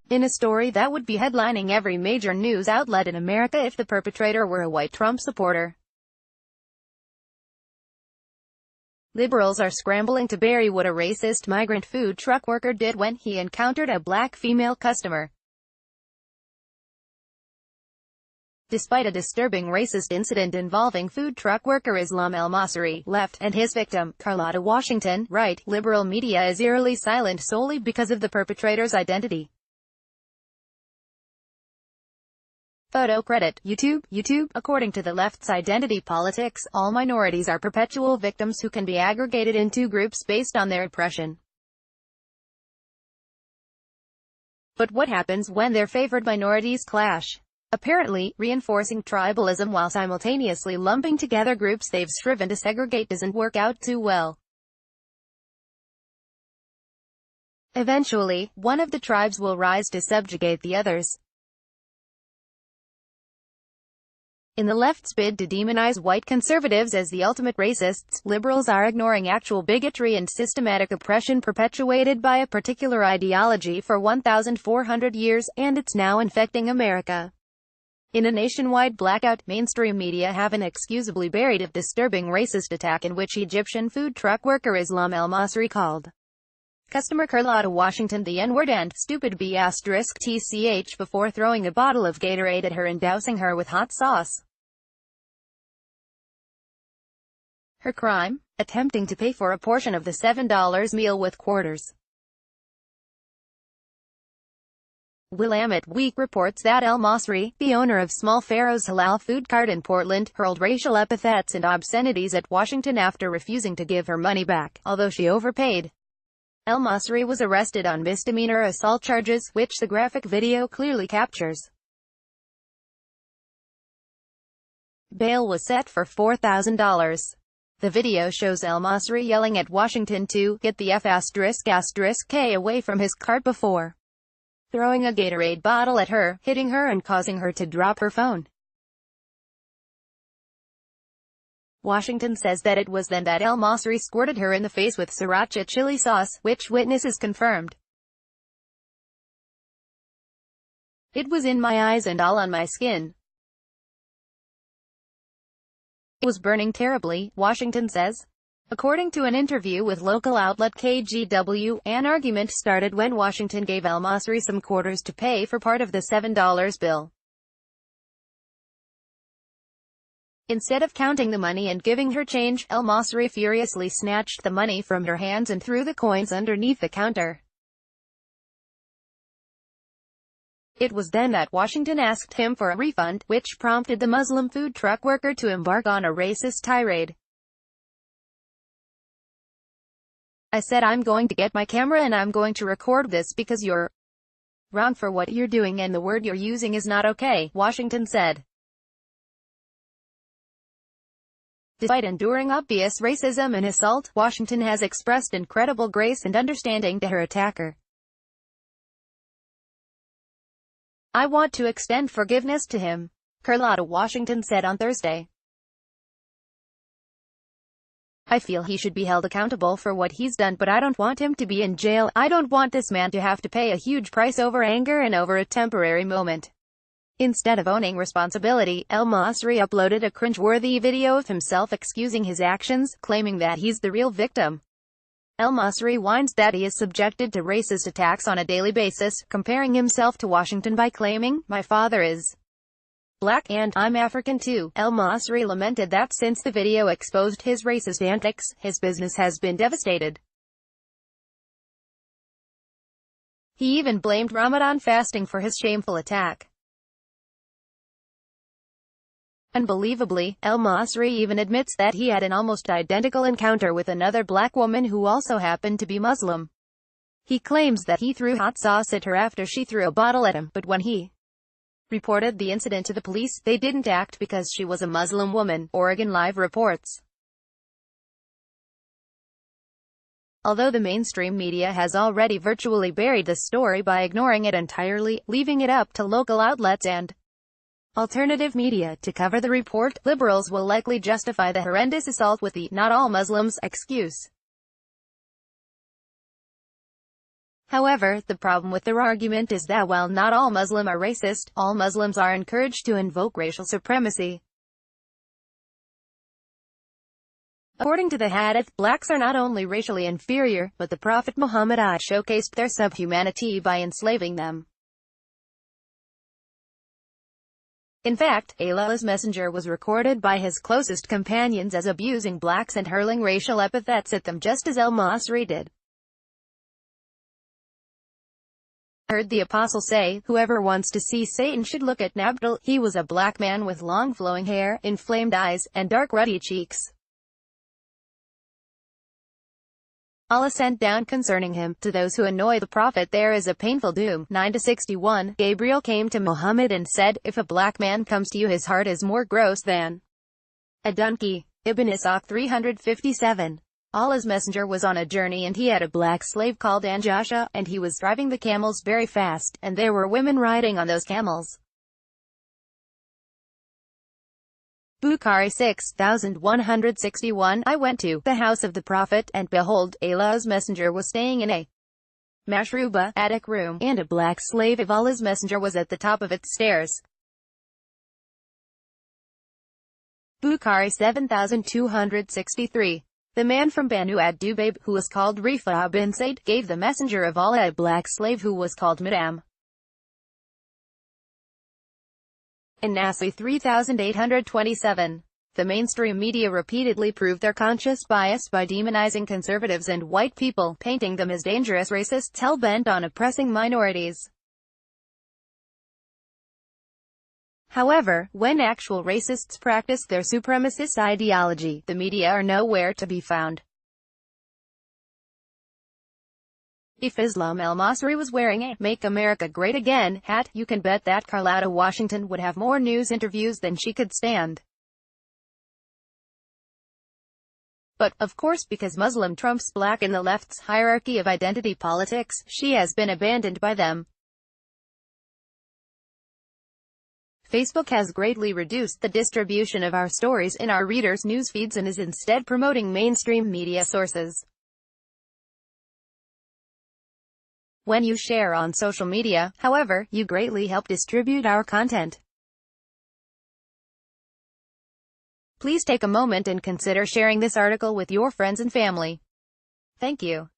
in a story that would be headlining every major news outlet in America if the perpetrator were a white Trump supporter. Liberals are scrambling to bury what a racist migrant food truck worker did when he encountered a black female customer. Despite a disturbing racist incident involving food truck worker Islam El-Masri, left, and his victim, Carlotta Washington, right, liberal media is eerily silent solely because of the perpetrator's identity. Photo credit, YouTube. According to the left's identity politics, all minorities are perpetual victims who can be aggregated into groups based on their oppression. But what happens when their favored minorities clash? Apparently, reinforcing tribalism while simultaneously lumping together groups they've striven to segregate doesn't work out too well. Eventually, one of the tribes will rise to subjugate the others. In the left's bid to demonize white conservatives as the ultimate racists, liberals are ignoring actual bigotry and systematic oppression perpetuated by a particular ideology for 1,400 years, and it's now infecting America. In a nationwide blackout, mainstream media have inexcusably buried a disturbing racist attack in which Egyptian food truck worker Islam El-Masri called customer Carlotta Washington the N-word and stupid B***tch before throwing a bottle of Gatorade at her and dousing her with hot sauce. Her crime? Attempting to pay for a portion of the $7 meal with quarters. Willamette Week reports that El-Masri, the owner of Small Pharaoh's halal food cart in Portland, hurled racial epithets and obscenities at Washington after refusing to give her money back, although she overpaid. El-Masri was arrested on misdemeanor assault charges, which the graphic video clearly captures. Bail was set for $4,000. The video shows El-Masri yelling at Washington to get the F***K away from his cart before throwing a Gatorade bottle at her, hitting her and causing her to drop her phone. Washington says that it was then that El-Masri squirted her in the face with sriracha chili sauce, which witnesses confirmed. It was in my eyes and all on my skin. It was burning terribly, Washington says. According to an interview with local outlet KGW, an argument started when Washington gave El-Masri some quarters to pay for part of the $7 bill. Instead of counting the money and giving her change, El-Masri furiously snatched the money from her hands and threw the coins underneath the counter. It was then that Washington asked him for a refund, which prompted the Muslim food truck worker to embark on a racist tirade. I said I'm going to get my camera and I'm going to record this because you're wrong for what you're doing and the word you're using is not okay, Washington said. Despite enduring obvious racism and assault, Washington has expressed incredible grace and understanding to her attacker. I want to extend forgiveness to him, Carlotta Washington said on Thursday. I feel he should be held accountable for what he's done, but I don't want him to be in jail. I don't want this man to have to pay a huge price over anger and over a temporary moment. Instead of owning responsibility, El-Masri uploaded a cringe-worthy video of himself excusing his actions, claiming that he's the real victim. El-Masri whines that he is subjected to racist attacks on a daily basis, comparing himself to Washington by claiming, "My father is black and I'm African too." El-Masri lamented that since the video exposed his racist antics, his business has been devastated. He even blamed Ramadan fasting for his shameful attack. Unbelievably, El-Masri even admits that he had an almost identical encounter with another black woman who also happened to be Muslim. He claims that he threw hot sauce at her after she threw a bottle at him, but when he reported the incident to the police, they didn't act because she was a Muslim woman, Oregon Live reports. Although the mainstream media has already virtually buried the story by ignoring it entirely, leaving it up to local outlets and alternative media to cover the report, liberals will likely justify the horrendous assault with the "not all Muslims" excuse. However, the problem with their argument is that while not all Muslims are racist, all Muslims are encouraged to invoke racial supremacy. According to the Hadith, blacks are not only racially inferior, but the Prophet Muhammad showcased their subhumanity by enslaving them. In fact, Allah's messenger was recorded by his closest companions as abusing blacks and hurling racial epithets at them just as al-Masri did. I heard the apostle say, "Whoever wants to see Satan should look at Nabal. He was a black man with long flowing hair, inflamed eyes, and dark ruddy cheeks. Allah sent down concerning him, to those who annoy the Prophet there is a painful doom." 9-61. Gabriel came to Muhammad and said, "If a black man comes to you his heart is more gross than a donkey." Ibn Ishaq 357. Allah's messenger was on a journey and he had a black slave called Anjasha, and he was driving the camels very fast, and there were women riding on those camels. Bukhari 6161. I went to the house of the Prophet, and behold, Allah's messenger was staying in a mashruba, attic room, and a black slave of Allah's messenger was at the top of its stairs. Bukhari 7263. The man from Banu ad-Dubayb, who was called Rifa bin Said, gave the messenger of Allah a black slave who was called Madam. In Nasi 3827. The mainstream media repeatedly proved their conscious bias by demonizing conservatives and white people, painting them as dangerous racists hell-bent on oppressing minorities. However, when actual racists practice their supremacist ideology, the media are nowhere to be found. If Islam al-Masri was wearing a "Make America Great Again" hat, you can bet that Carlotta Washington would have more news interviews than she could stand. But, of course, because Muslim trumps black in the left's hierarchy of identity politics, she has been abandoned by them. Facebook has greatly reduced the distribution of our stories in our readers' newsfeeds and is instead promoting mainstream media sources. When you share on social media, however, you greatly help distribute our content. Please take a moment and consider sharing this article with your friends and family. Thank you.